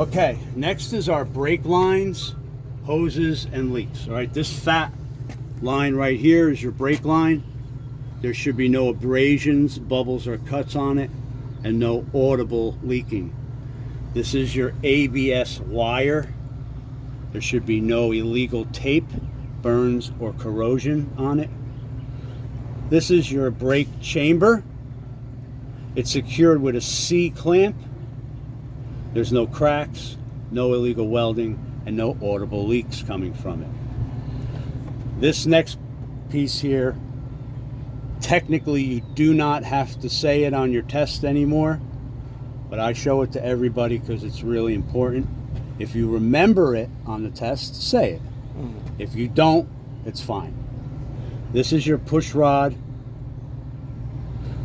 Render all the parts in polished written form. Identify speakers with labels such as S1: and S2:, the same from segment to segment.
S1: Okay, next is our brake lines, hoses, and leaks. All right, this fat line right here is your brake line. There should be no abrasions, bubbles, or cuts on it, and no audible leaking. This is your ABS wire. There should be no illegal tape, burns, or corrosion on it. This is your brake chamber. It's secured with a C-clamp. There's no cracks, no illegal welding, and no audible leaks coming from it. This next piece here, technically you do not have to say it on your test anymore, but I show it to everybody because it's really important. If you remember it on the test, say it. If you don't, it's fine. This is your push rod.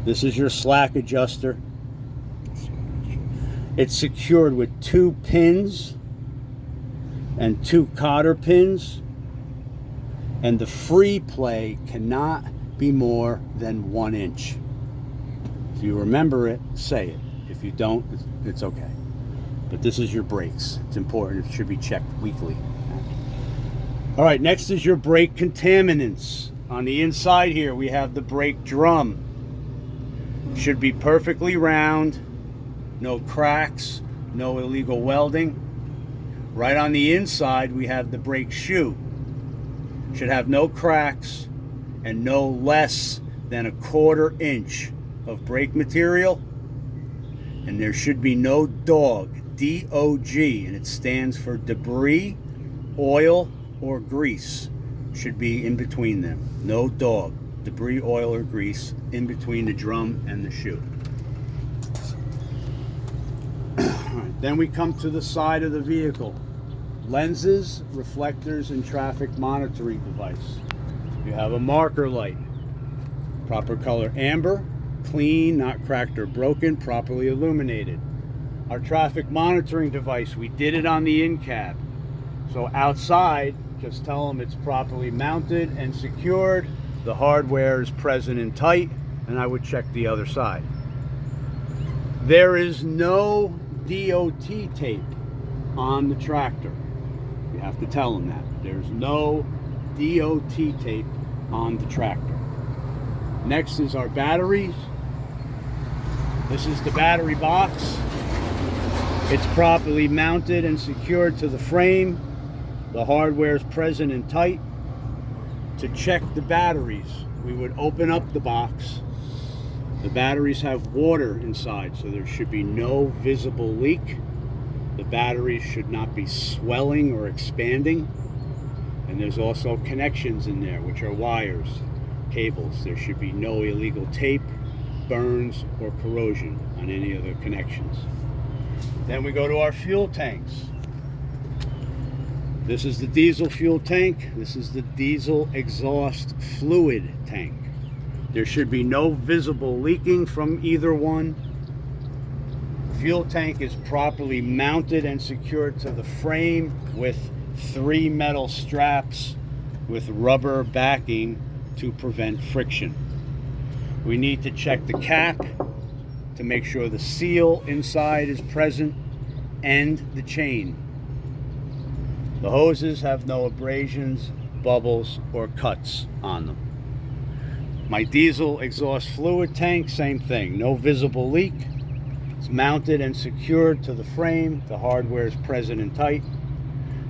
S1: This is your slack adjuster. It's secured with 2 pins and 2 cotter pins, and the free play cannot be more than 1 inch. If you remember it, say it. If you don't, it's okay. But this is your brakes. It's important. It should be checked weekly. All right, next is your brake contaminants. On the inside here, we have the brake drum. Should be perfectly round. No cracks, no illegal welding. Right on the inside, we have the brake shoe. Should have no cracks and no less than 1/4 inch of brake material. And there should be no dog, DOG, and it stands for debris, oil, or grease. Should be in between them. No dog, debris, oil, or grease in between the drum and the shoe. Then we come to the side of the vehicle. Lenses, reflectors, and traffic monitoring device. You have a marker light. Proper color amber, clean, not cracked or broken, properly illuminated. Our traffic monitoring device, we did it on the in-cab. So outside, just tell them it's properly mounted and secured. The hardware is present and tight, and I would check the other side. There is no DOT tape on the tractor. You have to tell them that. There's no DOT tape on the tractor. Next is our batteries. This is the battery box. It's properly mounted and secured to the frame. The hardware is present and tight. To check the batteries, we would open up the box. The batteries have water inside, so there should be no visible leak. The batteries should not be swelling or expanding. And there's also connections in there, which are wires, cables. There should be no illegal tape, burns, or corrosion on any of the connections. Then we go to our fuel tanks. This is the diesel fuel tank. This is the diesel exhaust fluid tank. There should be no visible leaking from either one. Fuel tank is properly mounted and secured to the frame with 3 metal straps with rubber backing to prevent friction. We need to check the cap to make sure the seal inside is present and the chain. The hoses have no abrasions, bubbles, or cuts on them. My diesel exhaust fluid tank, same thing. No visible leak. It's mounted and secured to the frame. The hardware is present and tight.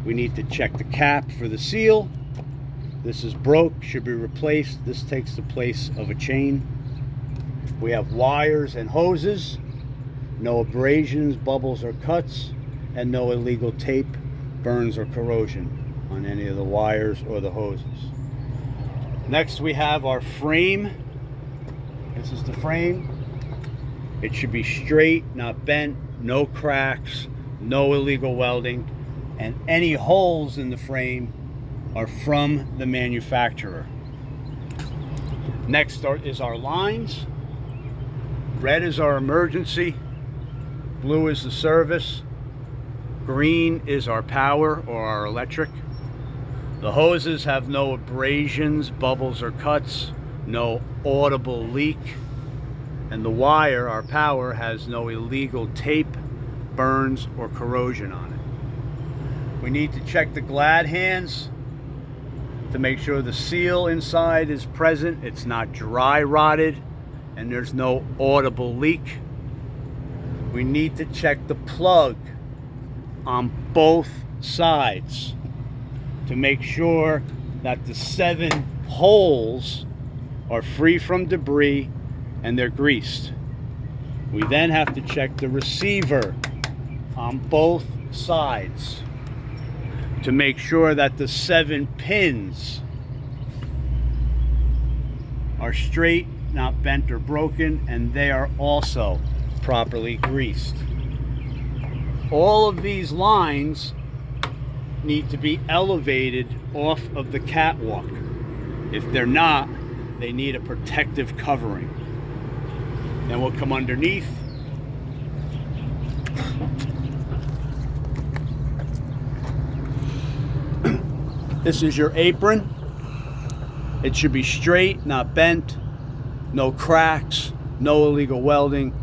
S1: We need to check the cap for the seal. This is broke, should be replaced. This takes the place of a chain. We have wires and hoses. No abrasions, bubbles, or cuts. And no illegal tape, burns, or corrosion on any of the wires or the hoses. Next we have our frame. This is the frame. It should be straight, not bent, no cracks, no illegal welding, and any holes in the frame are from the manufacturer. Next is our lines. Red is our emergency, blue is the service, green is our power or our electric. The hoses have no abrasions, bubbles, or cuts, no audible leak, and the wire, our power, has no illegal tape, burns or corrosion on it. We need to check the glad hands to make sure the seal inside is present, it's not dry rotted, and there's no audible leak. We need to check the plug on both sides to make sure that the 7 holes are free from debris and they're greased. We then have to check the receiver on both sides to make sure that the 7 pins are straight, not bent or broken, and they are also properly greased. All of these lines need to be elevated off of the catwalk. If they're not, they need a protective covering. Then we'll come underneath. This is your apron. It should be straight, not bent, no cracks, no illegal welding.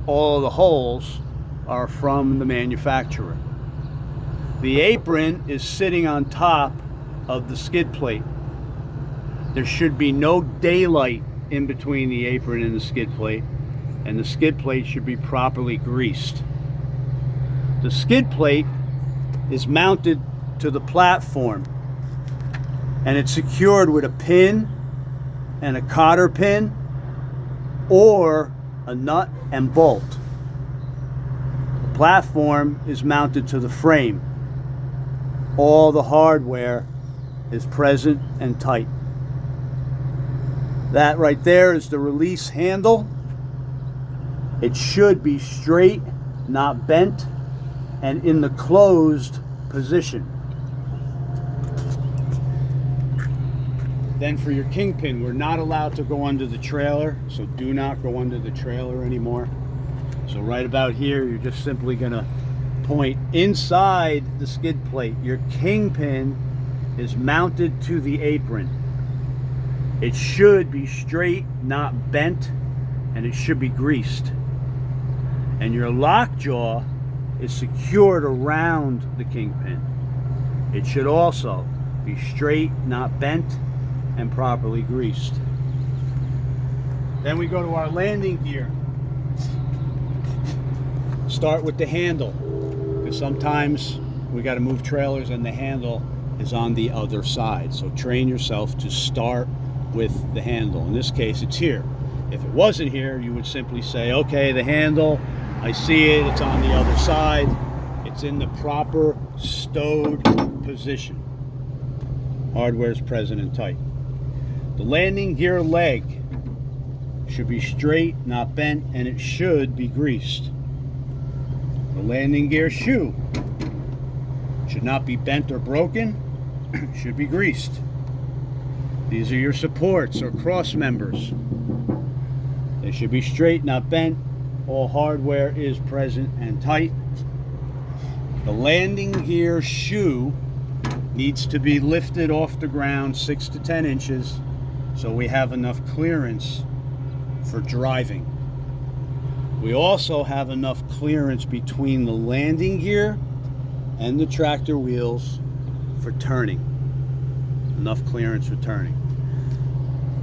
S1: All of the holes are from the manufacturer. The apron is sitting on top of the skid plate. There should be no daylight in between the apron and the skid plate, and the skid plate should be properly greased. The skid plate is mounted to the platform, and it's secured with a pin and a cotter pin or a nut and bolt. The platform is mounted to the frame. All the hardware is present and tight. That right there is the release handle. It should be straight, not bent, and in the closed position. Then for your kingpin, we're not allowed to go under the trailer, so do not go under the trailer anymore. So right about here, you're just simply gonna point inside the skid plate. Your kingpin is mounted to the apron. It should be straight, not bent, and it should be greased. And your lockjaw is secured around the kingpin. It should also be straight, not bent, and properly greased. Then we go to our landing gear. Start with the handle, because sometimes we got to move trailers and the handle is on the other side. So train yourself to start with the handle. In this case, it's here. If it wasn't here, you would simply say, okay, the handle, I see it, it's on the other side. It's in the proper stowed position. Hardware is present and tight. The landing gear leg should be straight, not bent, and it should be greased. The landing gear shoe should not be bent or broken, should be greased. These are your supports or cross members. They should be straight, not bent. All hardware is present and tight. The landing gear shoe needs to be lifted off the ground 6 to 10 inches so we have enough clearance for driving. We also have enough clearance between the landing gear and the tractor wheels for turning. Enough clearance for turning.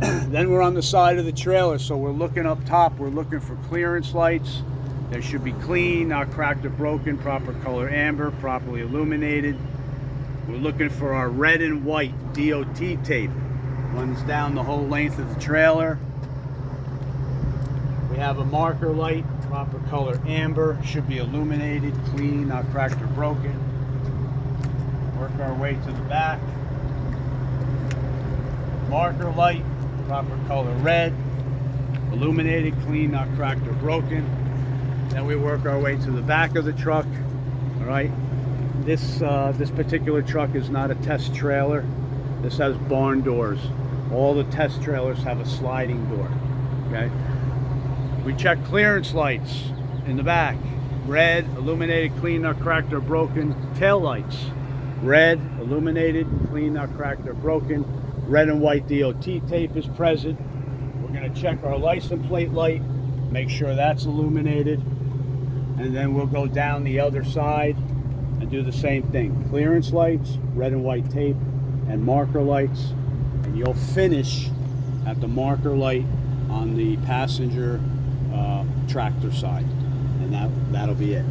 S1: Then we're on the side of the trailer, so we're looking up top. We're looking for clearance lights. They should be clean, not cracked or broken, proper color amber, properly illuminated. We're looking for our red and white DOT tape. Runs down the whole length of the trailer. We have a marker light, proper color amber, should be illuminated, clean, not cracked or broken. Work our way to the back. Marker light, proper color red, illuminated, clean, not cracked or broken. Then we work our way to the back of the truck. All right, this particular truck is not a test trailer. This has barn doors. All the test trailers have a sliding door. Okay, we check clearance lights in the back. Red, illuminated, clean, not cracked or broken. Tail lights, red, illuminated, clean, not cracked or broken. Red and white DOT tape is present. We're going to check our license plate light, make sure that's illuminated. and then we'll go down the other side and do the same thing. Clearance lights, red and white tape, and marker lights, and you'll finish at the marker light on the passenger tractor side, and that'll be it.